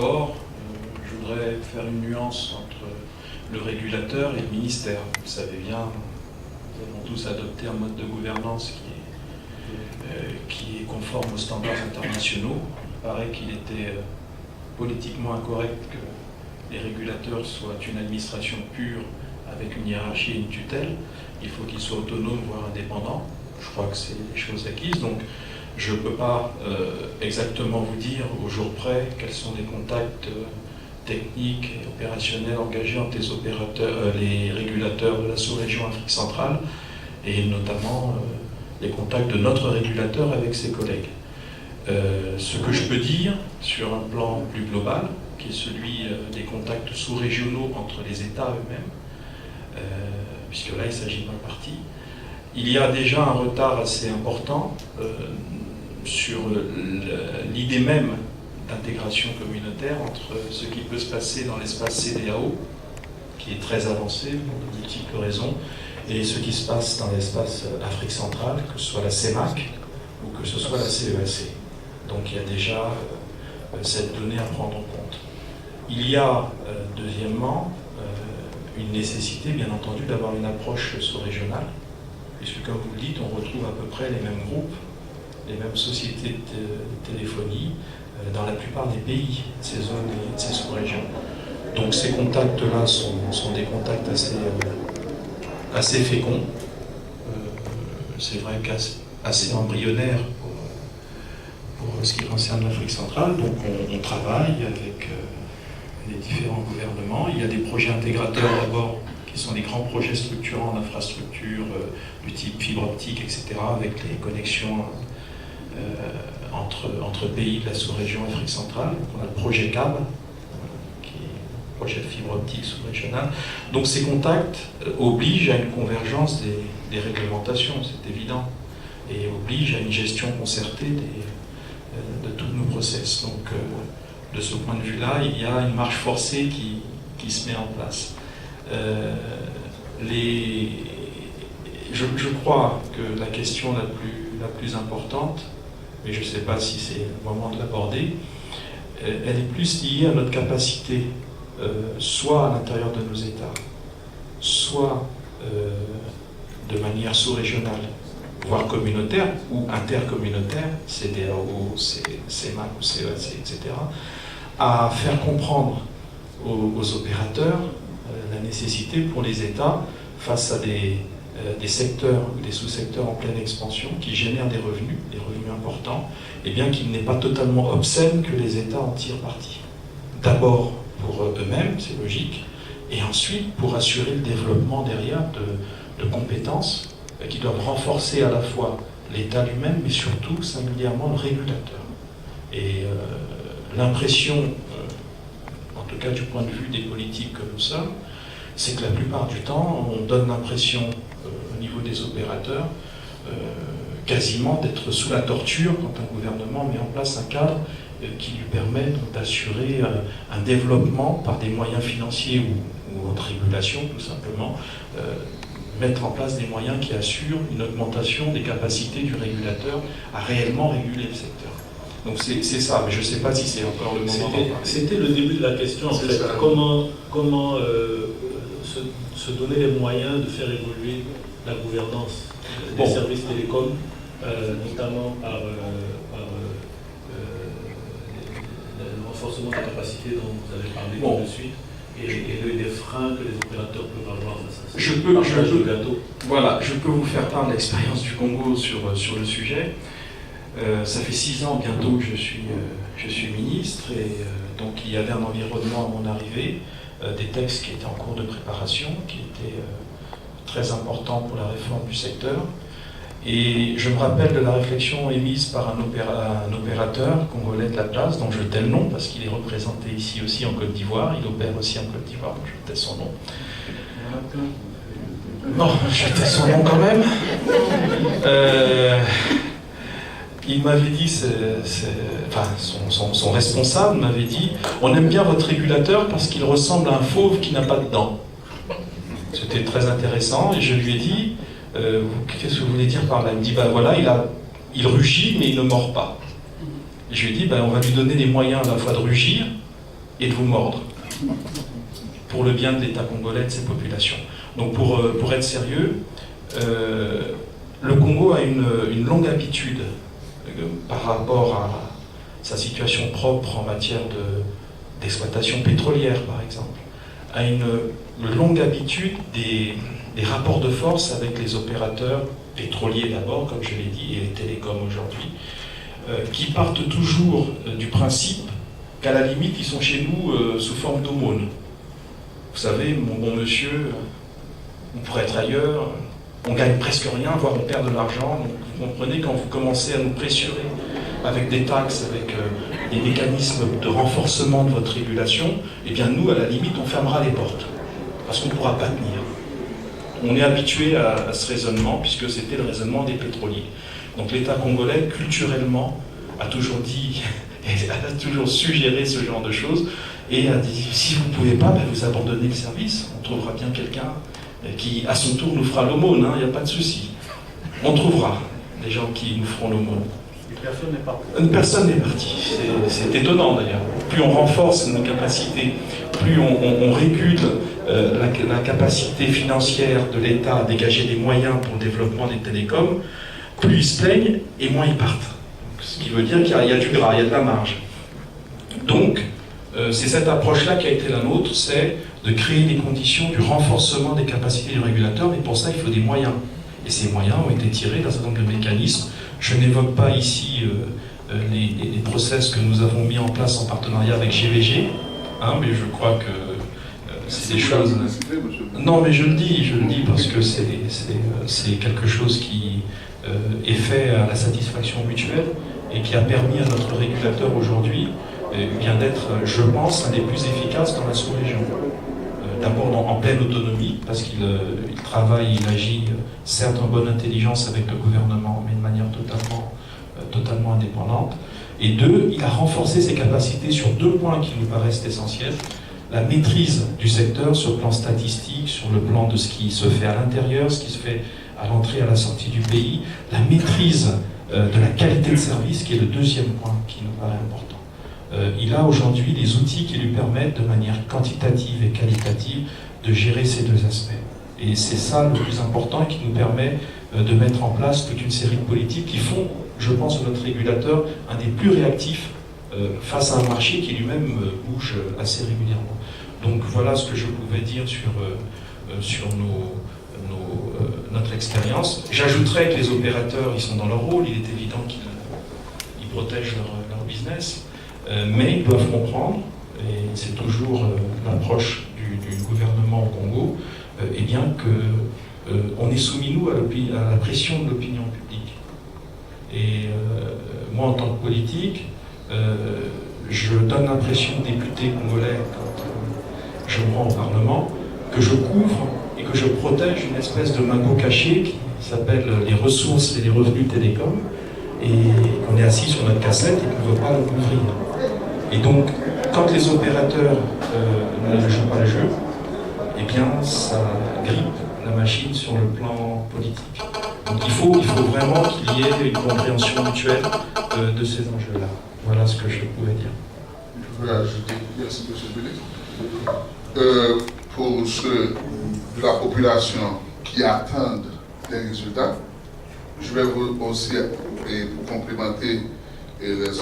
d'abord, je voudrais faire une nuance entre le régulateur et le ministère. Vous le savez bien, nous avons tous adopté un mode de gouvernance qui est conforme aux standards internationaux. Il paraît qu'il était politiquement incorrect que les régulateurs soient une administration pure avec une hiérarchie et une tutelle. Il faut qu'ils soient autonomes, voire indépendants. Je crois que c'est des choses acquises. Donc, je ne peux pas exactement vous dire au jour près quels sont les contacts techniques et opérationnels engagés entre les régulateurs de la sous-région Afrique centrale et notamment les contacts de notre régulateur avec ses collègues. Ce que je peux dire sur un plan plus global, qui est celui des contacts sous-régionaux entre les États eux-mêmes, puisque là il s'agit d'un parti, il y a déjà un retard assez important sur l'idée même d'intégration communautaire entre ce qui peut se passer dans l'espace CEDEAO, qui est très avancé pour de multiples raisons, et ce qui se passe dans l'espace Afrique centrale, que ce soit la CEMAC ou que ce soit la CEAC. Donc il y a déjà cette donnée à prendre en compte. Il y a, deuxièmement, une nécessité, bien entendu, d'avoir une approche sous-régionale, puisque, comme vous le dites, on retrouve à peu près les mêmes groupes, les mêmes sociétés de téléphonie dans la plupart des pays, de ces zones et de ces sous-régions. Donc ces contacts-là sont des contacts assez féconds. C'est vrai qu'assez embryonnaires pour ce qui concerne l'Afrique centrale. Donc on travaille avec les différents gouvernements. Il y a des projets intégrateurs d'abord, qui sont des grands projets structurants d'infrastructures du type fibre optique, etc., avec les connexions entre pays de la sous-région Afrique centrale. On a le projet CAB, qui est un projet de fibre optique sous-régionale. Donc ces contacts obligent à une convergence des réglementations, c'est évident, et obligent à une gestion concertée de tous nos process. Donc de ce point de vue-là, il y a une marche forcée qui se met en place. Je crois que la question la plus importante, mais je ne sais pas si c'est le moment de l'aborder, elle est plus liée à notre capacité, soit à l'intérieur de nos États, soit de manière sous-régionale, voire communautaire ou intercommunautaire, CEDEAO, CEMAC ou CEAC, etc., à faire comprendre aux opérateurs la nécessité pour les États, face à des secteurs ou des sous-secteurs en pleine expansion qui génèrent des revenus importants, et bien qu'il n'est pas totalement obscène que les États en tirent parti. D'abord pour eux-mêmes, c'est logique, et ensuite pour assurer le développement derrière de compétences qui doivent renforcer à la fois l'État lui-même, mais surtout, singulièrement, le régulateur. Et l'impression, en tout cas du point de vue des politiques que nous sommes, c'est que la plupart du temps, on donne l'impression au niveau des opérateurs quasiment d'être sous la torture quand un gouvernement met en place un cadre qui lui permet d'assurer un développement par des moyens financiers ou en régulation, tout simplement, mettre en place des moyens qui assurent une augmentation des capacités du régulateur à réellement réguler le secteur. Donc c'est ça, mais je ne sais pas si c'est encore le moment d'en parler. C'était le début de la question, en fait. Comment se donner les moyens de faire évoluer la gouvernance des services télécoms, notamment par le renforcement de la capacité dont vous avez parlé tout de suite, et les freins que les opérateurs peuvent avoir face à ça. Je peux vous faire part de l'expérience du Congo sur le sujet. Ça fait 6 ans bientôt que je suis ministre, et donc il y avait un environnement à mon arrivée, des textes qui étaient en cours de préparation, qui étaient très importants pour la réforme du secteur. Et je me rappelle de la réflexion émise par un opérateur congolais de la place, dont je tais le nom, parce qu'il est représenté ici aussi en Côte d'Ivoire, il opère aussi en Côte d'Ivoire, donc je tais son nom. Non, je tais son nom quand même. Il m'avait dit, son responsable m'avait dit, on aime bien votre régulateur parce qu'il ressemble à un fauve qui n'a pas de dents. C'était très intéressant, et je lui ai dit, qu'est-ce que vous voulez dire par là? Il me dit, ben voilà, il rugit mais il ne mord pas. Et je lui ai dit, ben on va lui donner les moyens à la fois de rugir et de vous mordre, pour le bien de l'État congolais et de ses populations. Donc pour être sérieux, le Congo a une longue habitude par rapport à sa situation propre en matière d'exploitation pétrolière, par exemple, a une longue habitude des rapports de force avec les opérateurs pétroliers d'abord, comme je l'ai dit, et les télécoms aujourd'hui, qui partent toujours du principe qu'à la limite, ils sont chez nous sous forme d'aumône. Vous savez, mon bon monsieur, on pourrait être ailleurs, on gagne presque rien, voire on perd de l'argent. Donc vous comprenez, quand vous commencez à nous pressurer avec des taxes, avec des mécanismes de renforcement de votre régulation, eh bien nous, à la limite, on fermera les portes, parce qu'on ne pourra pas tenir. On est habitué à ce raisonnement, puisque c'était le raisonnement des pétroliers. Donc l'État congolais, culturellement, a toujours dit, a toujours suggéré ce genre de choses, et a dit, si vous ne pouvez pas, ben vous abandonnez le service, on trouvera bien quelqu'un qui, à son tour, nous fera l'aumône, il n'y a pas de souci. On trouvera des gens qui nous feront l'aumône. Personne n'est parti. Personne n'est parti. C'est étonnant d'ailleurs. Plus on renforce nos capacités, plus on régule la capacité financière de l'État à dégager des moyens pour le développement des télécoms, plus ils se plaignent et moins ils partent. Ce qui veut dire qu'il y a du gras, il y a de la marge. Donc, c'est cette approche-là qui a été la nôtre, c'est de créer les conditions du renforcement des capacités du régulateur, mais pour ça, il faut des moyens. Et ces moyens ont été tirés d'un certain nombre de mécanismes. Je n'évoque pas ici les process que nous avons mis en place en partenariat avec GVG, mais je crois que c'est des choses... Non, mais je le dis parce que c'est quelque chose qui est fait à la satisfaction mutuelle et qui a permis à notre régulateur aujourd'hui bien d'être, je pense, un des plus efficaces dans la sous-région. D'abord en pleine autonomie, parce qu'il travaille, il agit certes en bonne intelligence avec le gouvernement, mais de manière totalement indépendante. Et deux, il a renforcé ses capacités sur deux points qui nous paraissent essentiels. La maîtrise du secteur sur le plan statistique, sur le plan de ce qui se fait à l'intérieur, ce qui se fait à l'entrée et à la sortie du pays. La maîtrise de la qualité de service, qui est le deuxième point qui nous paraît important. Il a aujourd'hui les outils qui lui permettent de manière quantitative et qualitative de gérer ces deux aspects. Et c'est ça le plus important et qui nous permet de mettre en place toute une série de politiques qui font, je pense, de notre régulateur un des plus réactifs face à un marché qui lui-même bouge assez régulièrement. Donc voilà ce que je pouvais dire sur notre expérience. J'ajouterais que les opérateurs, ils sont dans leur rôle, il est évident qu'ils protègent leur business. Mais ils doivent comprendre, et c'est toujours l'approche du gouvernement au Congo, eh bien qu'on est soumis, nous, à la pression de l'opinion publique. Et moi, en tant que politique, je donne l'impression aux députés congolais, quand je me rends au Parlement, que je couvre et que je protège une espèce de magot caché qui s'appelle les ressources et les revenus télécoms, et qu'on est assis sur notre cassette et qu'on ne veut pas le couvrir. Et donc, quand les opérateurs ne jouent pas le jeu, eh bien, ça grippe la machine sur le plan politique. Donc il faut vraiment qu'il y ait une compréhension mutuelle de ces enjeux-là. Voilà ce que je pouvais dire. Je voudrais ajouter, merci M. le ministre. Pour ceux de la population qui attendent des résultats, je vais vous aussi, pour complémenter les